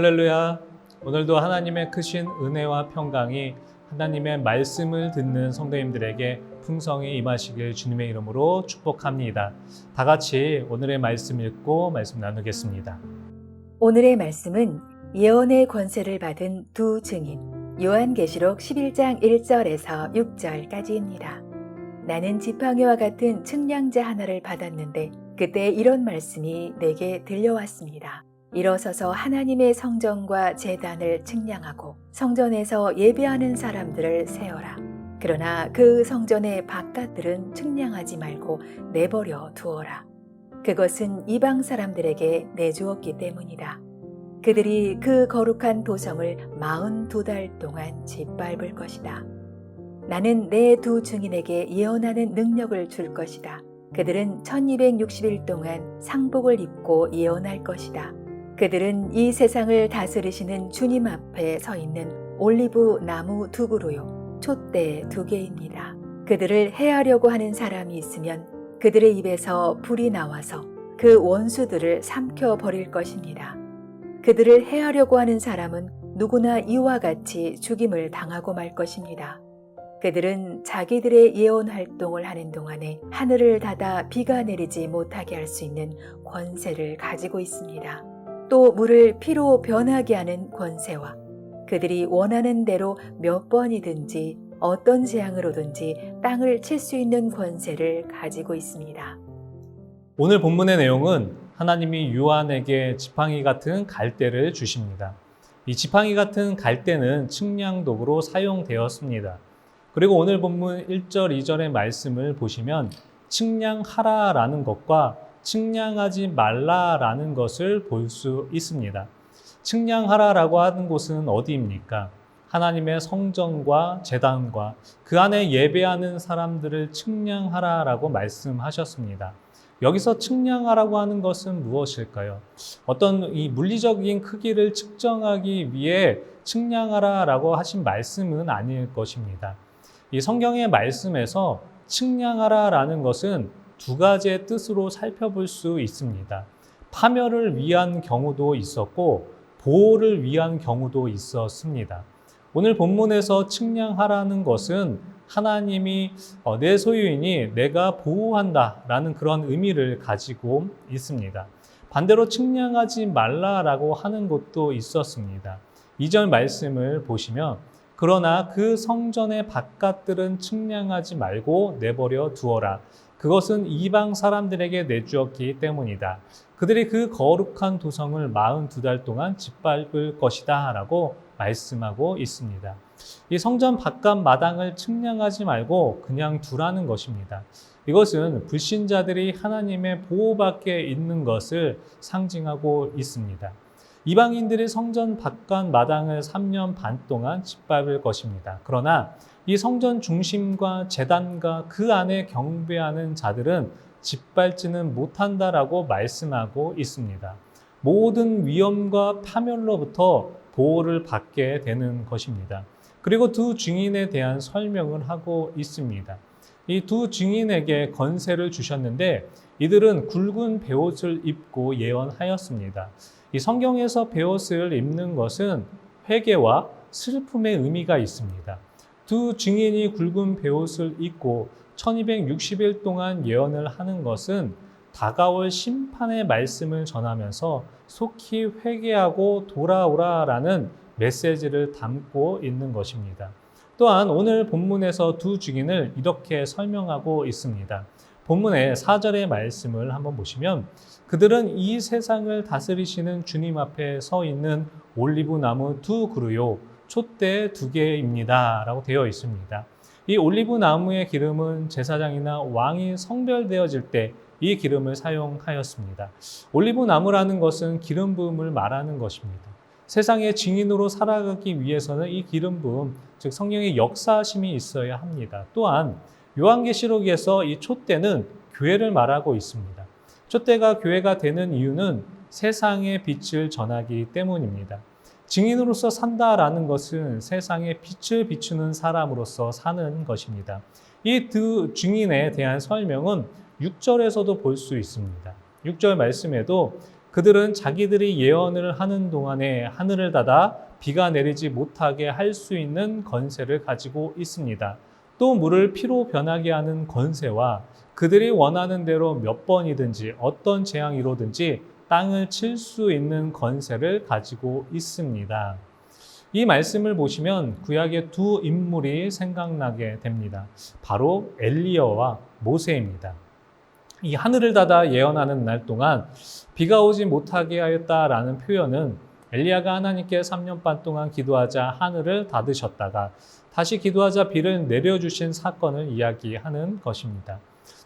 할렐루야. 오늘도 하나님의 크신 은혜와 평강이 하나님의 말씀을 듣는 성도님들에게 풍성히 임하시길 주님의 이름으로 축복합니다. 다 같이 오늘의 말씀 읽고 말씀 나누겠습니다. 오늘의 말씀은 예언의 권세를 받은 두 증인, 요한계시록 11장 1절에서 6절까지입니다. 나는 지팡이와 같은 측량자 하나를 받았는데 그때 이런 말씀이 내게 들려왔습니다. 일어서서 하나님의 성전과 제단을 측량하고 성전에서 예배하는 사람들을 세어라. 그러나 그 성전의 바깥들은 측량하지 말고 내버려 두어라. 그것은 이방 사람들에게 내주었기 때문이다. 그들이 그 거룩한 도성을 42달 동안 짓밟을 것이다. 나는 내 두 증인에게 예언하는 능력을 줄 것이다. 그들은 1260일 동안 상복을 입고 예언할 것이다. 그들은 이 세상을 다스리시는 주님 앞에 서 있는 올리브 나무 두 그루요, 촛대 두 개입니다. 그들을 해하려고 하는 사람이 있으면 그들의 입에서 불이 나와서 그 원수들을 삼켜 버릴 것입니다. 그들을 해하려고 하는 사람은 누구나 이와 같이 죽임을 당하고 말 것입니다. 그들은 자기들의 예언 활동을 하는 동안에 하늘을 닫아 비가 내리지 못하게 할 수 있는 권세를 가지고 있습니다. 또 물을 피로 변하게 하는 권세와 그들이 원하는 대로 몇 번이든지 어떤 재앙으로든지 땅을 칠 수 있는 권세를 가지고 있습니다. 오늘 본문의 내용은 하나님이 요한에게 지팡이 같은 갈대를 주십니다. 이 지팡이 같은 갈대는 측량 도구로 사용되었습니다. 그리고 오늘 본문 1절, 2절의 말씀을 보시면 측량하라라는 것과 측량하지 말라라는 것을 볼 수 있습니다. 측량하라라고 하는 곳은 어디입니까? 하나님의 성전과 제단과 그 안에 예배하는 사람들을 측량하라라고 말씀하셨습니다. 여기서 측량하라고 하는 것은 무엇일까요? 어떤 이 물리적인 크기를 측정하기 위해 측량하라라고 하신 말씀은 아닐 것입니다. 이 성경의 말씀에서 측량하라라는 것은 두 가지의 뜻으로 살펴볼 수 있습니다. 파멸을 위한 경우도 있었고 보호를 위한 경우도 있었습니다. 오늘 본문에서 측량하라는 것은 하나님이 내 소유이니 내가 보호한다라는 그런 의미를 가지고 있습니다. 반대로 측량하지 말라라고 하는 것도 있었습니다. 2절 말씀을 보시면 그러나 그 성전의 바깥들은 측량하지 말고 내버려 두어라. 그것은 이방 사람들에게 내주었기 때문이다. 그들이 그 거룩한 도성을 42달 동안 짓밟을 것이다 라고 말씀하고 있습니다. 이 성전 바깥 마당을 측량하지 말고 그냥 두라는 것입니다. 이것은 불신자들이 하나님의 보호 밖에 있는 것을 상징하고 있습니다. 이방인들이 성전 바깥 마당을 3년 반 동안 짓밟을 것입니다. 그러나 이 성전 중심과 제단과 그 안에 경배하는 자들은 짓밟지는 못한다라고 말씀하고 있습니다. 모든 위험과 파멸로부터 보호를 받게 되는 것입니다. 그리고 두 증인에 대한 설명을 하고 있습니다. 이 두 증인에게 권세를 주셨는데 이들은 굵은 베옷을 입고 예언하였습니다. 이 성경에서 베옷을 입는 것은 회개와 슬픔의 의미가 있습니다. 두 증인이 굵은 베옷을 입고 1260일 동안 예언을 하는 것은 다가올 심판의 말씀을 전하면서 속히 회개하고 돌아오라라는 메시지를 담고 있는 것입니다. 또한 오늘 본문에서 두 증인을 이렇게 설명하고 있습니다. 본문의 4절의 말씀을 한번 보시면 그들은 이 세상을 다스리시는 주님 앞에 서 있는 올리브 나무 두 그루요, 촛대 두 개입니다 라고 되어 있습니다. 이 올리브 나무의 기름은 제사장이나 왕이 성별되어질 때 이 기름을 사용하였습니다. 올리브 나무라는 것은 기름 부음을 말하는 것입니다. 세상의 증인으로 살아가기 위해서는 이 기름 부음, 즉 성령의 역사심이 있어야 합니다. 또한 요한계시록에서 이 촛대는 교회를 말하고 있습니다. 촛대가 교회가 되는 이유는 세상의 빛을 전하기 때문입니다. 증인으로서 산다라는 것은 세상에 빛을 비추는 사람으로서 사는 것입니다. 이 두 증인에 대한 설명은 6절에서도 볼 수 있습니다. 6절 말씀에도 그들은 자기들이 예언을 하는 동안에 하늘을 닫아 비가 내리지 못하게 할 수 있는 권세를 가지고 있습니다. 또 물을 피로 변하게 하는 권세와 그들이 원하는 대로 몇 번이든지 어떤 재앙이로든지 땅을 칠 수 있는 권세를 가지고 있습니다. 이 말씀을 보시면 구약의 두 인물이 생각나게 됩니다. 바로 엘리야와 모세입니다. 이 하늘을 닫아 예언하는 날 동안 비가 오지 못하게 하였다라는 표현은 엘리야가 하나님께 3년 반 동안 기도하자 하늘을 닫으셨다가 다시 기도하자 비를 내려주신 사건을 이야기하는 것입니다.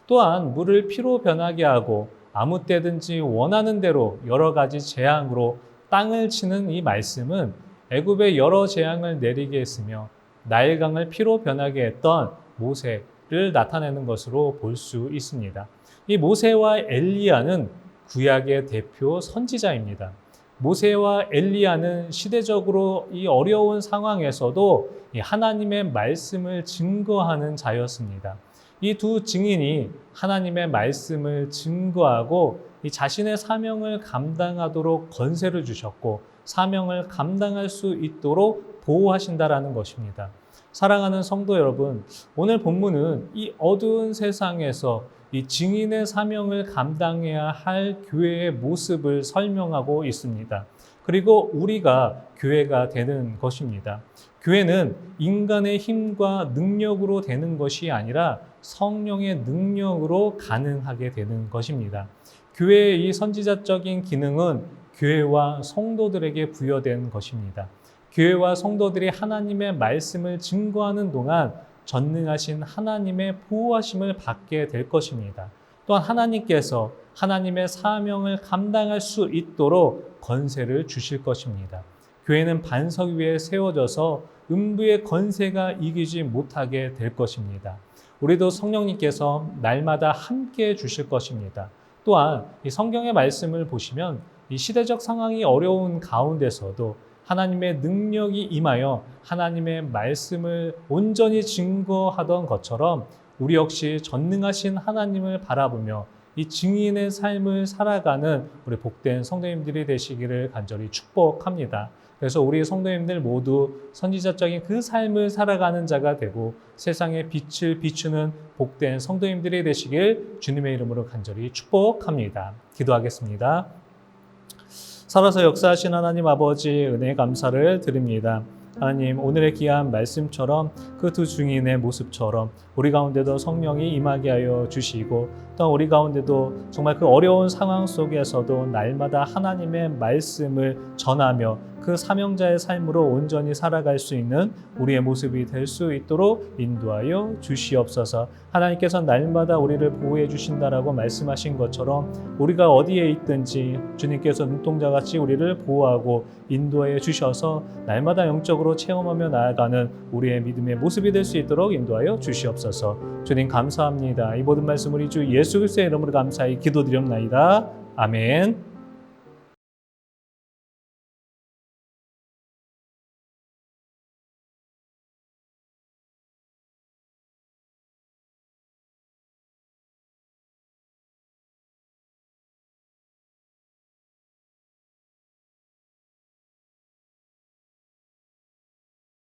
또한 물을 피로 변하게 하고 아무 때든지 원하는 대로 여러 가지 재앙으로 땅을 치는 이 말씀은 애굽에 여러 재앙을 내리게 했으며 나일강을 피로 변하게 했던 모세를 나타내는 것으로 볼 수 있습니다. 이 모세와 엘리야는 구약의 대표 선지자입니다. 모세와 엘리야는 시대적으로 이 어려운 상황에서도 이 하나님의 말씀을 증거하는 자였습니다. 이 두 증인이 하나님의 말씀을 증거하고 이 자신의 사명을 감당하도록 권세를 주셨고 사명을 감당할 수 있도록 보호하신다라는 것입니다. 사랑하는 성도 여러분, 오늘 본문은 이 어두운 세상에서 이 증인의 사명을 감당해야 할 교회의 모습을 설명하고 있습니다. 그리고 우리가 교회가 되는 것입니다. 교회는 인간의 힘과 능력으로 되는 것이 아니라 성령의 능력으로 가능하게 되는 것입니다. 교회의 이 선지자적인 기능은 교회와 성도들에게 부여된 것입니다. 교회와 성도들이 하나님의 말씀을 증거하는 동안 전능하신 하나님의 보호하심을 받게 될 것입니다. 또한 하나님께서 하나님의 사명을 감당할 수 있도록 권세를 주실 것입니다. 교회는 반석 위에 세워져서 음부의 권세가 이기지 못하게 될 것입니다. 우리도 성령님께서 날마다 함께 주실 것입니다. 또한 이 성경의 말씀을 보시면 이 시대적 상황이 어려운 가운데서도 하나님의 능력이 임하여 하나님의 말씀을 온전히 증거하던 것처럼 우리 역시 전능하신 하나님을 바라보며 이 증인의 삶을 살아가는 우리 복된 성도님들이 되시기를 간절히 축복합니다. 그래서 우리 성도님들 모두 선지자적인 그 삶을 살아가는 자가 되고 세상의 빛을 비추는 복된 성도님들이 되시길 주님의 이름으로 간절히 축복합니다. 기도하겠습니다. 살아서 역사하신 하나님 아버지 은혜 감사를 드립니다. 하나님, 오늘의 귀한 말씀처럼 그 두 증인의 모습처럼 우리 가운데도 성령이 임하게 하여 주시고 또 우리 가운데도 정말 그 어려운 상황 속에서도 날마다 하나님의 말씀을 전하며 그 사명자의 삶으로 온전히 살아갈 수 있는 우리의 모습이 될 수 있도록 인도하여 주시옵소서. 하나님께서 날마다 우리를 보호해 주신다라고 말씀하신 것처럼 우리가 어디에 있든지 주님께서 눈동자같이 우리를 보호하고 인도하여 주셔서 날마다 영적으로 체험하며 나아가는 우리의 믿음의 모습이 될 수 있도록 인도하여 주시옵소서. 주님 감사합니다. 이 모든 말씀 우리 주 예수 그리스도의 이름으로 감사히 기도드렸나이다. 아멘.